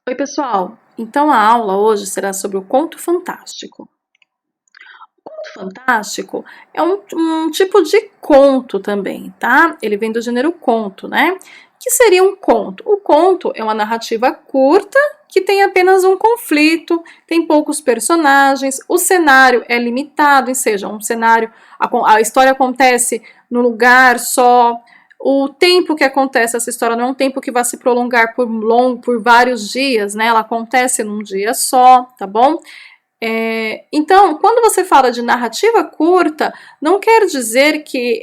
Oi, pessoal! Então a aula hoje será sobre o conto fantástico. O conto fantástico é um tipo de conto também, tá? Ele vem do gênero conto, né? O que seria um conto? O conto é uma narrativa curta que tem apenas um conflito, tem poucos personagens, o cenário é limitado, ou seja, a história acontece num lugar só. O tempo que acontece essa história não é um tempo que vai se prolongar por vários dias, né? Ela acontece num dia só, tá bom? Então, quando você fala de narrativa curta, não quer dizer que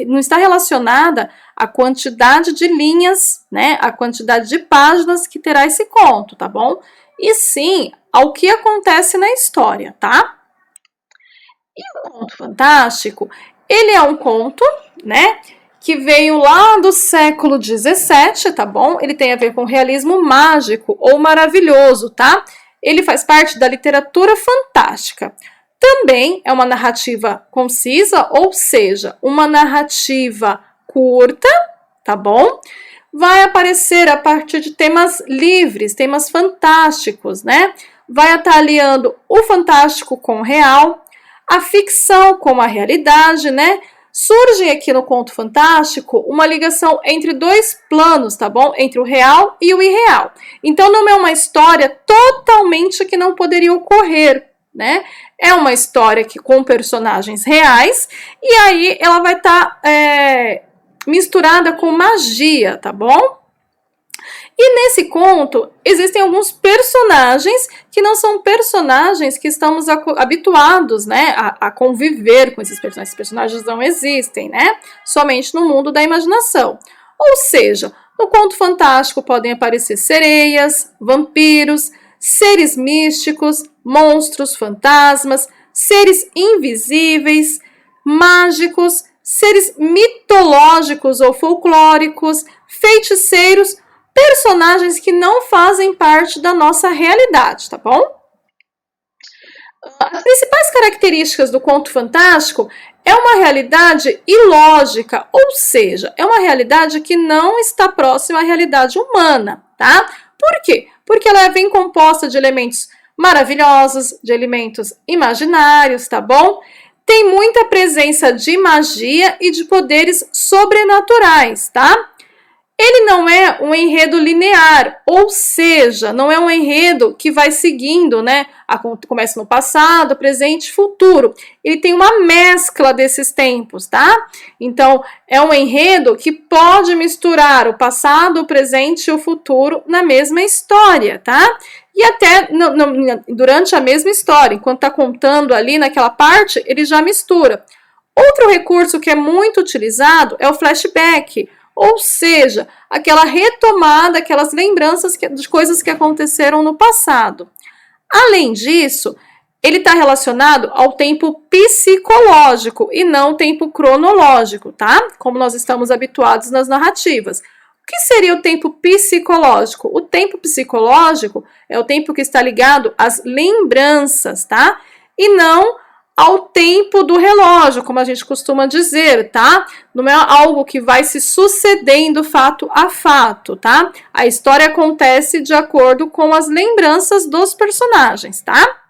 não está relacionada à quantidade de linhas, né? A quantidade de páginas que terá esse conto, tá bom? E sim ao que acontece na história, tá? E o conto fantástico, ele é um conto, né? Que veio lá do século XVII, tá bom? Ele tem a ver com realismo mágico ou maravilhoso, tá? Ele faz parte da literatura fantástica. Também é uma narrativa concisa, ou seja, uma narrativa curta, tá bom? Vai aparecer a partir de temas livres, temas fantásticos, né? Vai estar aliando o fantástico com o real, a ficção com a realidade, né? Surge aqui no conto fantástico uma ligação entre dois planos, tá bom? Entre o real e o irreal. Então não é uma história totalmente que não poderia ocorrer, né? É uma história com personagens reais e aí ela vai estar misturada com magia, tá bom? E nesse conto, existem alguns personagens que não são personagens que estamos habituados, né, a conviver com esses personagens. Esses personagens não existem, né, somente no mundo da imaginação. Ou seja, no conto fantástico podem aparecer sereias, vampiros, seres místicos, monstros, fantasmas, seres invisíveis, mágicos, seres mitológicos ou folclóricos, feiticeiros, personagens que não fazem parte da nossa realidade, tá bom? As principais características do conto fantástico é uma realidade ilógica, ou seja, é uma realidade que não está próxima à realidade humana, tá? Por quê? Porque ela vem composta de elementos maravilhosos, de elementos imaginários, tá bom? Tem muita presença de magia e de poderes sobrenaturais, tá? Ele não é um enredo linear, ou seja, não é um enredo que vai seguindo, né? Começa no passado, presente e futuro. Ele tem uma mescla desses tempos, tá? Então, é um enredo que pode misturar o passado, o presente e o futuro na mesma história, tá? E até durante a mesma história, enquanto tá contando ali naquela parte, ele já mistura. Outro recurso que é muito utilizado é o flashback, ou seja, aquela retomada, aquelas lembranças de coisas que aconteceram no passado. Além disso, ele está relacionado ao tempo psicológico e não tempo cronológico, tá? Como nós estamos habituados nas narrativas. O que seria o tempo psicológico? O tempo psicológico é o tempo que está ligado às lembranças, tá? E não ao tempo do relógio, como a gente costuma dizer, tá? Não é algo que vai se sucedendo fato a fato, tá? A história acontece de acordo com as lembranças dos personagens, tá?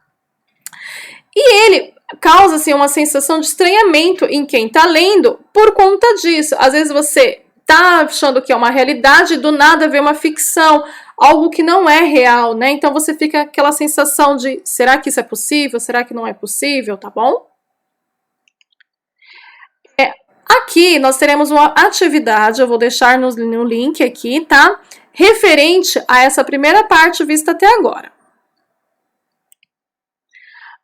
E ele causa, assim, uma sensação de estranhamento em quem tá lendo por conta disso. Às vezes você tá achando que é uma realidade, do nada vê uma ficção, algo que não é real, né? Então você fica aquela sensação de, será que isso é possível? Será que não é possível? Tá bom? Aqui nós teremos uma atividade, eu vou deixar no link aqui, tá? Referente a essa primeira parte vista até agora.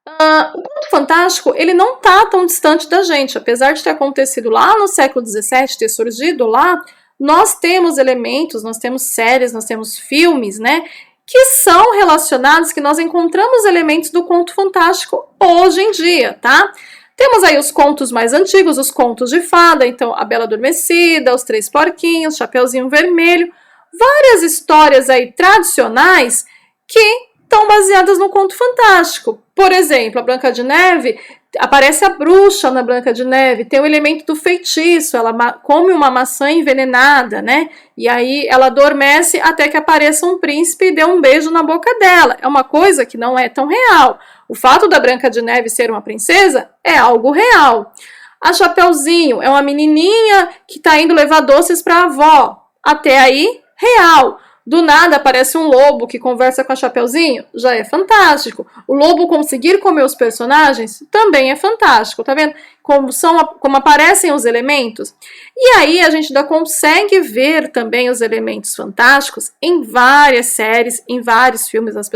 O conto fantástico, ele não tá tão distante da gente, apesar de ter acontecido lá no século XVII, ter surgido lá, nós temos elementos, nós temos séries, nós temos filmes, né, que são relacionados, que nós encontramos elementos do conto fantástico hoje em dia, tá? Temos aí os contos mais antigos, os contos de fada, então A Bela Adormecida, Os Três Porquinhos, Chapeuzinho Vermelho, várias histórias aí tradicionais que estão baseadas no conto fantástico. Por exemplo, a Branca de Neve Aparece a bruxa na Branca de Neve, tem o elemento do feitiço, ela come uma maçã envenenada, né? E aí ela adormece até que apareça um príncipe e dê um beijo na boca dela. É uma coisa que não é tão real. O fato da Branca de Neve ser uma princesa é algo real. A Chapeuzinho é uma menininha que está indo levar doces para a avó. Até aí, real. Do nada aparece um lobo que conversa com a Chapeuzinho, já é fantástico. O lobo conseguir comer os personagens também é fantástico, tá vendo? Como aparecem os elementos. E aí a gente ainda consegue ver também os elementos fantásticos em várias séries, em vários filmes. As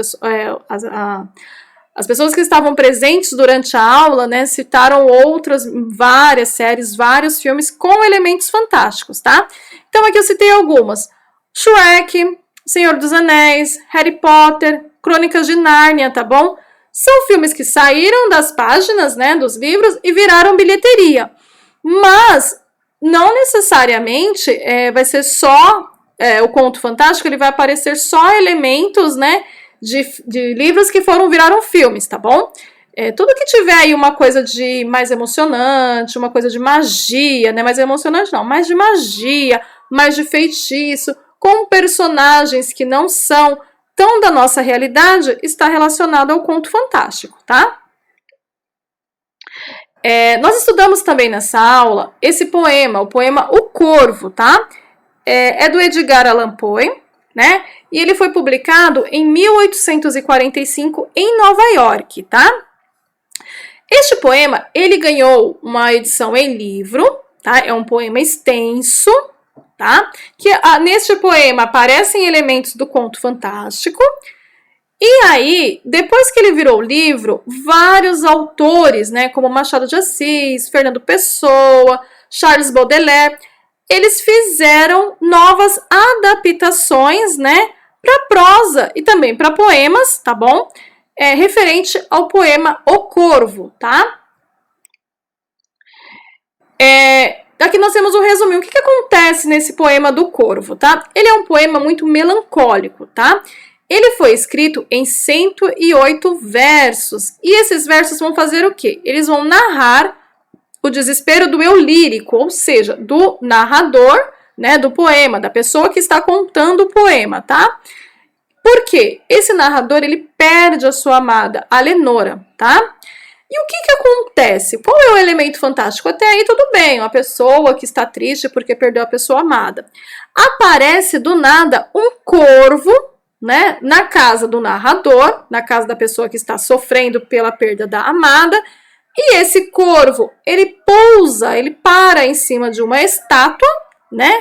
pessoas que estavam presentes durante a aula, né, citaram várias séries, vários filmes com elementos fantásticos, tá? Então aqui eu citei algumas. Shrek, Senhor dos Anéis, Harry Potter, Crônicas de Nárnia, tá bom? São filmes que saíram das páginas, né, dos livros e viraram bilheteria. Mas não necessariamente vai ser só o conto fantástico, ele vai aparecer só elementos, né, de livros que viraram filmes, tá bom? Tudo que tiver aí uma coisa de mais emocionante, uma coisa de magia, né, mais emocionante não, mais de magia, mais de feitiço, com personagens que não são tão da nossa realidade, está relacionado ao conto fantástico, tá? Nós estudamos também nessa aula esse poema, o poema O Corvo, tá? É do Edgar Allan Poe, né? E ele foi publicado em 1845 em Nova York, tá? Este poema, ele ganhou uma edição em livro, tá? É um poema extenso, tá? Que neste poema aparecem elementos do conto fantástico. E aí, depois que ele virou livro, vários autores, né, como Machado de Assis, Fernando Pessoa, Charles Baudelaire, eles fizeram novas adaptações, né, para prosa e também para poemas, tá bom? Referente ao poema O Corvo, tá? Aqui nós temos um resuminho. O que acontece nesse poema do Corvo, tá? Ele é um poema muito melancólico, tá? Ele foi escrito em 108 versos. E esses versos vão fazer o quê? Eles vão narrar o desespero do eu lírico, ou seja, do narrador, né, do poema, da pessoa que está contando o poema, tá? Por quê? Esse narrador, ele perde a sua amada, a Lenora, tá? E o que acontece? Qual é o elemento fantástico? Até aí tudo bem, uma pessoa que está triste porque perdeu a pessoa amada. Aparece do nada um corvo, né, na casa do narrador, na casa da pessoa que está sofrendo pela perda da amada, e esse corvo, ele pousa, ele para em cima de uma estátua, né,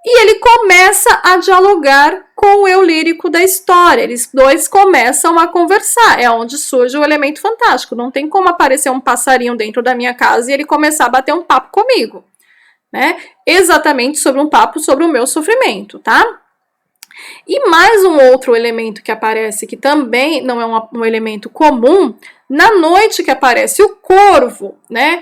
e ele começa a dialogar com o eu lírico da história. Eles dois começam a conversar. É onde surge o elemento fantástico. Não tem como aparecer um passarinho dentro da minha casa e ele começar a bater um papo comigo, né? Exatamente sobre um papo sobre o meu sofrimento, tá? E mais um outro elemento que aparece, que também não é um elemento comum, na noite que aparece o corvo, né?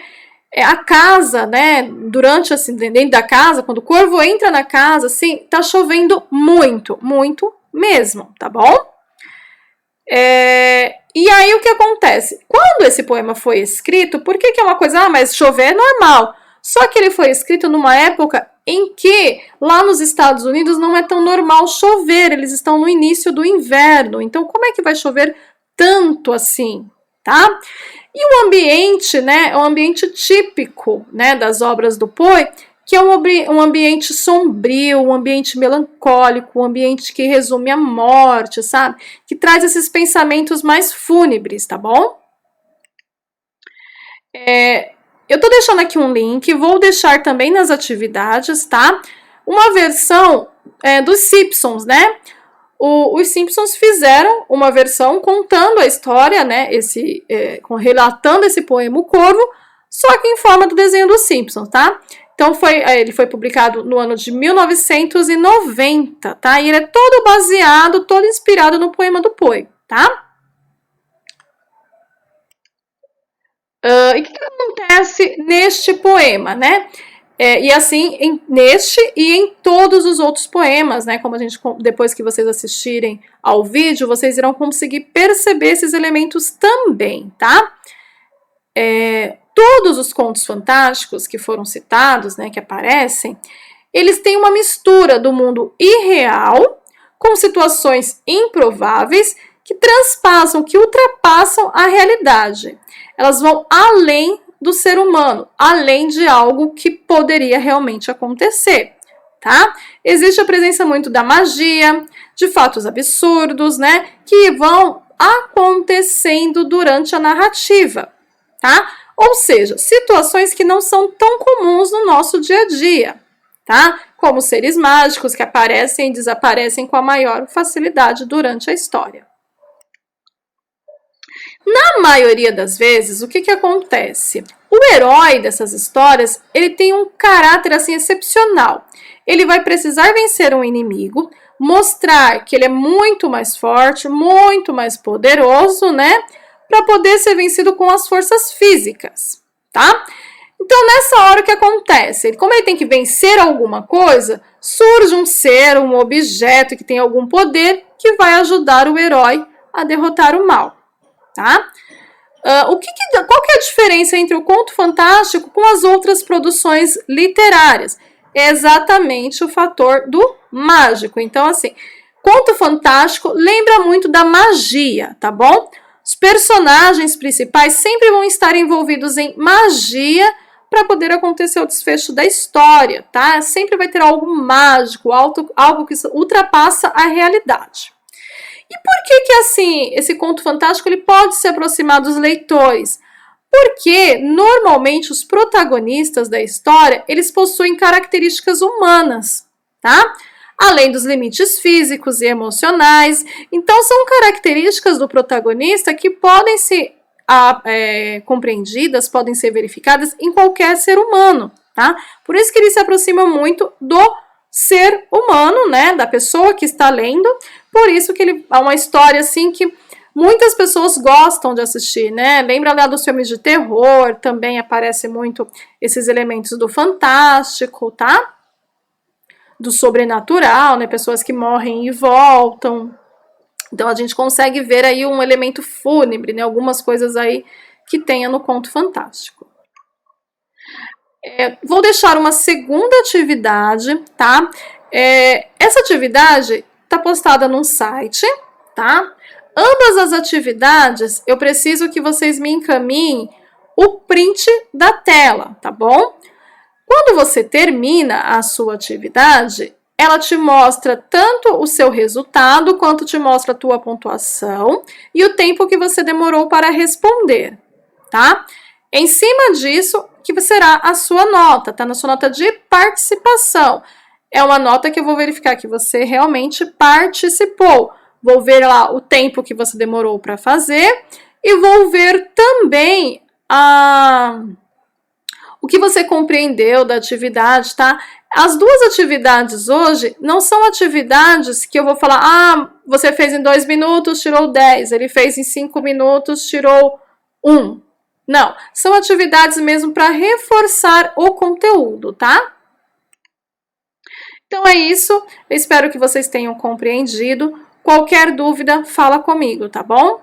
A casa, né, durante, assim, dentro da casa, quando o corvo entra na casa, assim, tá chovendo muito, muito mesmo, tá bom? E aí o que acontece? Quando esse poema foi escrito, por que é uma coisa, mas chover é normal. Só que ele foi escrito numa época em que lá nos Estados Unidos não é tão normal chover, eles estão no início do inverno, então como é que vai chover tanto assim, tá? E o ambiente, né, é um ambiente típico, né, das obras do Poe, que é um ambiente sombrio, um ambiente melancólico, um ambiente que resume a morte, sabe? Que traz esses pensamentos mais fúnebres, tá bom? Eu tô deixando aqui um link, vou deixar também nas atividades, tá? Uma versão dos Simpsons, né? Os Simpsons fizeram uma versão contando a história, né, relatando esse poema O Corvo, só que em forma do desenho dos Simpsons, tá? Então ele foi publicado no ano de 1990, tá? E ele é todo baseado, todo inspirado no poema do Poe, tá? E o que acontece neste poema, né? E assim, neste e em todos os outros poemas, né? Como depois que vocês assistirem ao vídeo, vocês irão conseguir perceber esses elementos também, tá? todos os contos fantásticos que foram citados, né, que aparecem, eles têm uma mistura do mundo irreal com situações improváveis que transpassam, que ultrapassam a realidade. Elas vão além do ser humano, além de algo que poderia realmente acontecer, tá? Existe a presença muito da magia, de fatos absurdos, né, que vão acontecendo durante a narrativa, tá? Ou seja, situações que não são tão comuns no nosso dia a dia, tá? Como seres mágicos que aparecem e desaparecem com a maior facilidade durante a história. Na maioria das vezes, o que acontece? O herói dessas histórias, ele tem um caráter assim excepcional. Ele vai precisar vencer um inimigo, mostrar que ele é muito mais forte, muito mais poderoso, né? Para poder ser vencido com as forças físicas, tá? Então, nessa hora o que acontece? Como ele tem que vencer alguma coisa, surge um ser, um objeto que tem algum poder que vai ajudar o herói a derrotar o mal, tá? Qual que é a diferença entre o conto fantástico com as outras produções literárias? É exatamente o fator do mágico. Então, assim, conto fantástico lembra muito da magia, tá bom? Os personagens principais sempre vão estar envolvidos em magia para poder acontecer o desfecho da história, tá? Sempre vai ter algo mágico, algo que ultrapassa a realidade. E por que assim, esse conto fantástico ele pode se aproximar dos leitores? Porque, normalmente, os protagonistas da história, eles possuem características humanas, tá? Além dos limites físicos e emocionais. Então, são características do protagonista que podem ser compreendidas, podem ser verificadas em qualquer ser humano, tá? Por isso que ele se aproxima muito do ser humano, né? Da pessoa que está lendo. Por isso que ele é uma história, assim, que muitas pessoas gostam de assistir, né? Lembra lá dos filmes de terror, também aparece muito esses elementos do fantástico, tá? Do sobrenatural, né? Pessoas que morrem e voltam. Então, a gente consegue ver aí um elemento fúnebre, né? Algumas coisas aí que tenha no conto fantástico. Vou deixar uma segunda atividade, tá? Essa atividade está postada num site, tá? Ambas as atividades, eu preciso que vocês me encaminhem o print da tela, tá bom? Quando você termina a sua atividade, ela te mostra tanto o seu resultado, quanto te mostra a tua pontuação e o tempo que você demorou para responder, tá? Em cima disso, que será a sua nota, tá? Na sua nota de participação. É uma nota que eu vou verificar que você realmente participou. Vou ver lá o tempo que você demorou para fazer e vou ver também o que você compreendeu da atividade, tá? As duas atividades hoje não são atividades que eu vou falar, você fez em 2 minutos, tirou 10, ele fez em 5 minutos, tirou 1. Não, são atividades mesmo para reforçar o conteúdo, tá? Então é isso, eu espero que vocês tenham compreendido. Qualquer dúvida, fala comigo, tá bom?